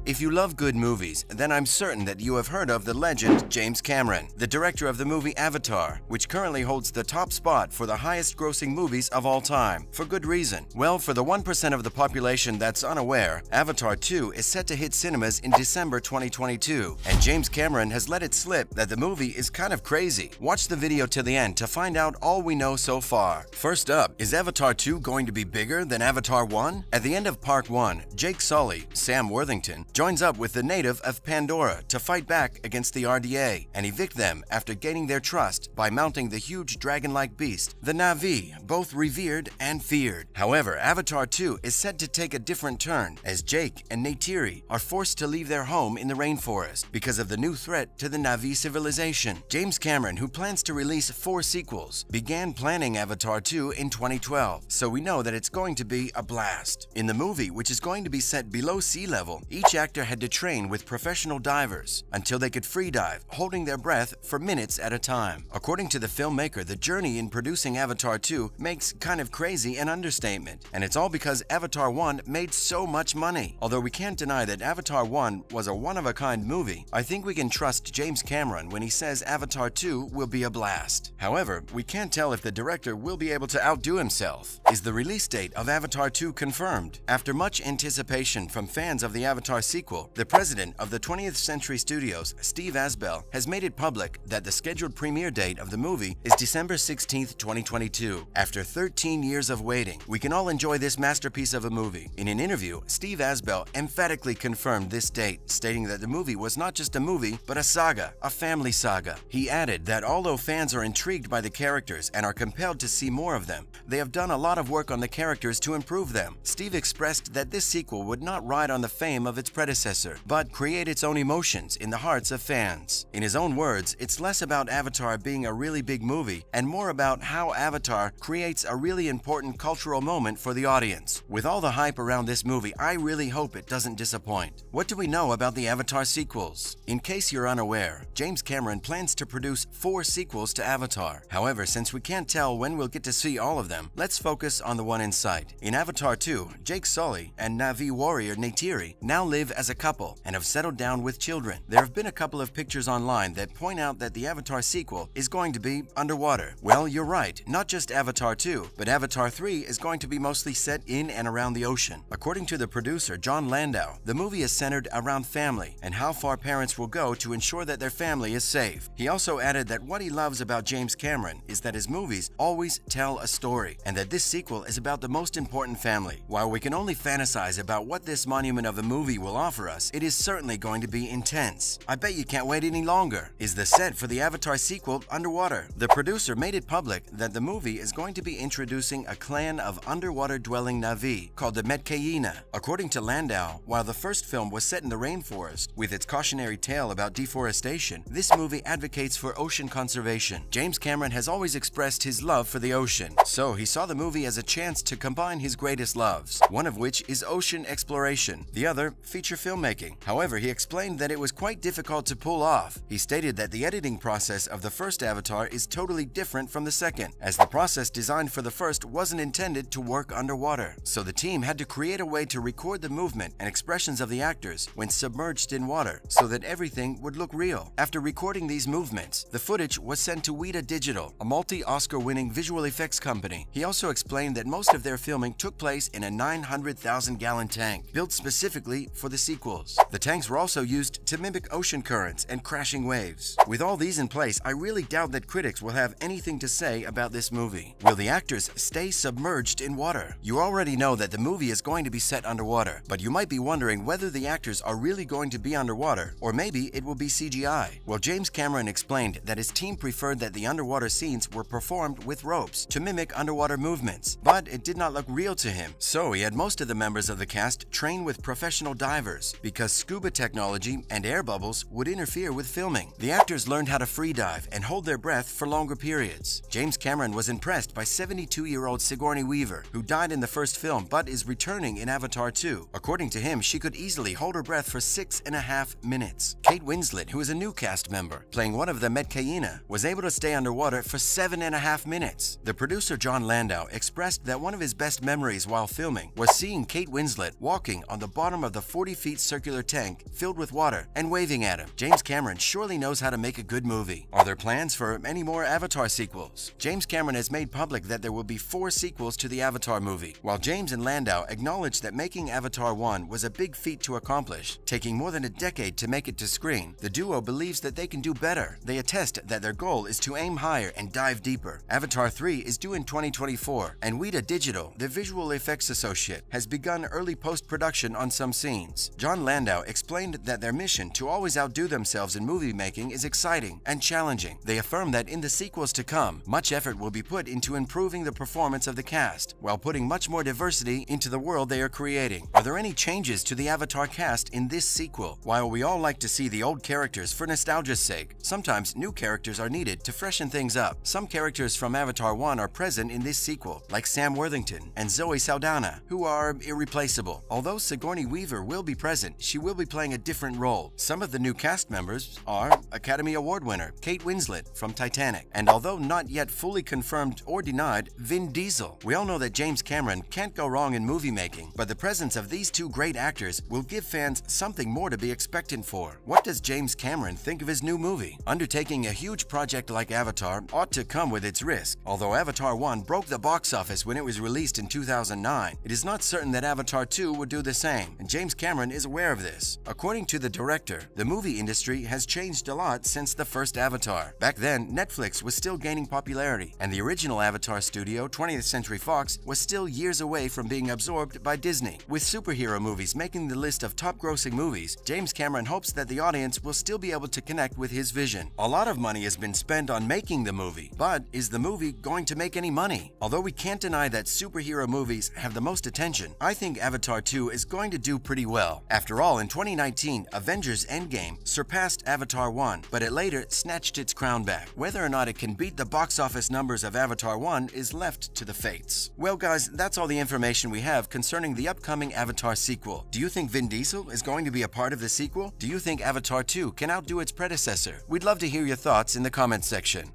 If you love good movies, then I'm certain that you have heard of the legend James Cameron, the director of the movie Avatar, which currently holds the top spot for the highest grossing movies of all time. For good reason. Well, for the 1% of the population that's unaware, Avatar 2 is set to hit cinemas in December 2022, and James Cameron has let it slip that the movie is kind of crazy. Watch the video to the end to find out all we know so far. First up, is Avatar 2 going to be bigger than Avatar 1? At the end of Part 1, Jake Sully, Sam Worthington, joins up with the native of Pandora to fight back against the RDA and evict them after gaining their trust by mounting the huge dragon-like beast, the Na'vi, both revered and feared. However, Avatar 2 is set to take a different turn as Jake and Neytiri are forced to leave their home in the rainforest because of the new threat to the Na'vi civilization. James Cameron, who plans to release 4 sequels, began planning Avatar 2 in 2012, so we know that it's going to be a blast. In the movie, which is going to be set below sea level, each actor had to train with professional divers until they could free dive, holding their breath for minutes at a time. According to the filmmaker, the journey in producing Avatar 2 makes kind of crazy an understatement, and it's all because Avatar 1 made so much money. Although we can't deny that Avatar 1 was a one-of-a-kind movie, I think we can trust James Cameron when he says Avatar 2 will be a blast. However, we can't tell if the director will be able to outdo himself. Is the release date of Avatar 2 confirmed? After much anticipation from fans of the Avatar sequel, the president of the 20th Century Studios, Steve Asbell, has made it public that the scheduled premiere date of the movie is December 16, 2022. After 13 years of waiting, we can all enjoy this masterpiece of a movie. In an interview, Steve Asbell emphatically confirmed this date, stating that the movie was not just a movie, but a saga, a family saga. He added that although fans are intrigued by the characters and are compelled to see more of them, they have done a lot of work on the characters to improve them. Steve expressed that this sequel would not ride on the fame of its predecessor, but create its own emotions in the hearts of fans. In his own words, it's less about Avatar being a really big movie and more about how Avatar creates a really important cultural moment for the audience. With all the hype around this movie, I really hope it doesn't disappoint. What do we know about the Avatar sequels? In case you're unaware, James Cameron plans to produce 4 sequels to Avatar. However, since we can't tell when we'll get to see all of them, let's focus on the one in sight. In Avatar 2, Jake Sully and Na'vi warrior Neytiri now live as a couple and have settled down with children. There have been a couple of pictures online that point out that the Avatar sequel is going to be underwater. Well, you're right, not just Avatar 2, but Avatar 3 is going to be mostly set in and around the ocean. According to the producer, John Landau, the movie is centered around family and how far parents will go to ensure that their family is safe. He also added that what he loves about James Cameron is that his movies always tell a story, and that this sequel is about the most important family. While we can only fantasize about what this monument of a movie will offer us, it is certainly going to be intense. I bet you can't wait any longer. Is the set for the Avatar sequel underwater? The producer made it public that the movie is going to be introducing a clan of underwater-dwelling Na'vi called the Metkaina. According to Landau, while the first film was set in the rainforest, with its cautionary tale about deforestation, this movie advocates for ocean conservation. James Cameron has always expressed his love for the ocean, so he saw the movie as a chance to combine his greatest loves, one of which is ocean exploration, the other feature filmmaking. However, he explained that it was quite difficult to pull off. He stated that the editing process of the first Avatar is totally different from the second, as the process designed for the first wasn't intended to work underwater. So the team had to create a way to record the movement and expressions of the actors when submerged in water so that everything would look real. After recording these movements, the footage was sent to Weta Digital, a multi-Oscar-winning visual effects company. He also explained that most of their filming took place in a 900,000-gallon tank, built specifically for the sequels. The tanks were also used to mimic ocean currents and crashing waves. With all these in place, I really doubt that critics will have anything to say about this movie. Will the actors stay submerged in water? You already know that the movie is going to be set underwater, but you might be wondering whether the actors are really going to be underwater, or maybe it will be CGI. Well, James Cameron explained that his team preferred that the underwater scenes were performed with ropes to mimic underwater movements, but it did not look real to him. So he had most of the members of the cast train with professional divers because scuba technology and air bubbles would interfere with filming. The actors learned how to free dive and hold their breath for longer periods. James Cameron was impressed by 72-year-old Sigourney Weaver, who died in the first film but is returning in Avatar 2. According to him, she could easily hold her breath for 6.5 minutes. Kate Winslet, who is a new cast member, playing one of the Metkaina, was able to stay underwater for 7.5 minutes. The producer John Landau expressed that one of his best memories while filming was seeing Kate Winslet walking on the bottom of the 40 feet circular tank filled with water and waving at him. James Cameron surely knows how to make a good movie. Are there plans for any more Avatar sequels? James Cameron has made public that there will be 4 sequels to the Avatar movie. While James and Landau acknowledged that making Avatar 1 was a big feat to accomplish, taking more than a decade to make it to screen, the duo believes that they can do better. They attest that their goal is to aim higher and dive deeper. Avatar 3 is due in 2024, and Weta Digital, the visual effects associate, has begun early post-production on some scenes. John Landau explained that their mission to always outdo themselves in movie making is exciting and challenging. They affirm that in the sequels to come, much effort will be put into improving the performance of the cast, while putting much more diversity into the world they are creating. Are there any changes to the Avatar cast in this sequel? While we all like to see the old characters for nostalgia's sake, sometimes new characters are needed to freshen things up. Some characters from Avatar 1 are present in this sequel, like Sam Worthington and Zoe Saldana, who are irreplaceable. Although Sigourney Weaver will be present, she will be playing a different role. Some of the new cast members are Academy Award winner Kate Winslet from Titanic, and although not yet fully confirmed or denied, Vin Diesel. We all know that James Cameron can't go wrong in movie making, but the presence of these two great actors will give fans something more to be expectant for. What does James Cameron think of his new movie? Undertaking a huge project like Avatar ought to come with its risk. Although Avatar 1 broke the box office when it was released in 2009, it is not certain that Avatar 2 would do the same, and James Cameron is aware of this. According to the director, the movie industry has changed a lot since the first Avatar. Back then, Netflix was still gaining popularity, and the original Avatar studio, 20th Century Fox, was still years away from being absorbed by Disney. With superhero movies making the list of top-grossing movies, James Cameron hopes that the audience will still be able to connect with his vision. A lot of money has been spent on making the movie, but is the movie going to make any money? Although we can't deny that superhero movies have the most attention, I think Avatar 2 is going to do pretty well. After all, in 2019, Avengers Endgame surpassed Avatar 1, but it later snatched its crown back. Whether or not it can beat the box office numbers of Avatar 1 is left to the fates. Well guys, that's all the information we have concerning the upcoming Avatar sequel. Do you think Vin Diesel is going to be a part of the sequel? Do you think Avatar 2 can outdo its predecessor? We'd love to hear your thoughts in the comments section.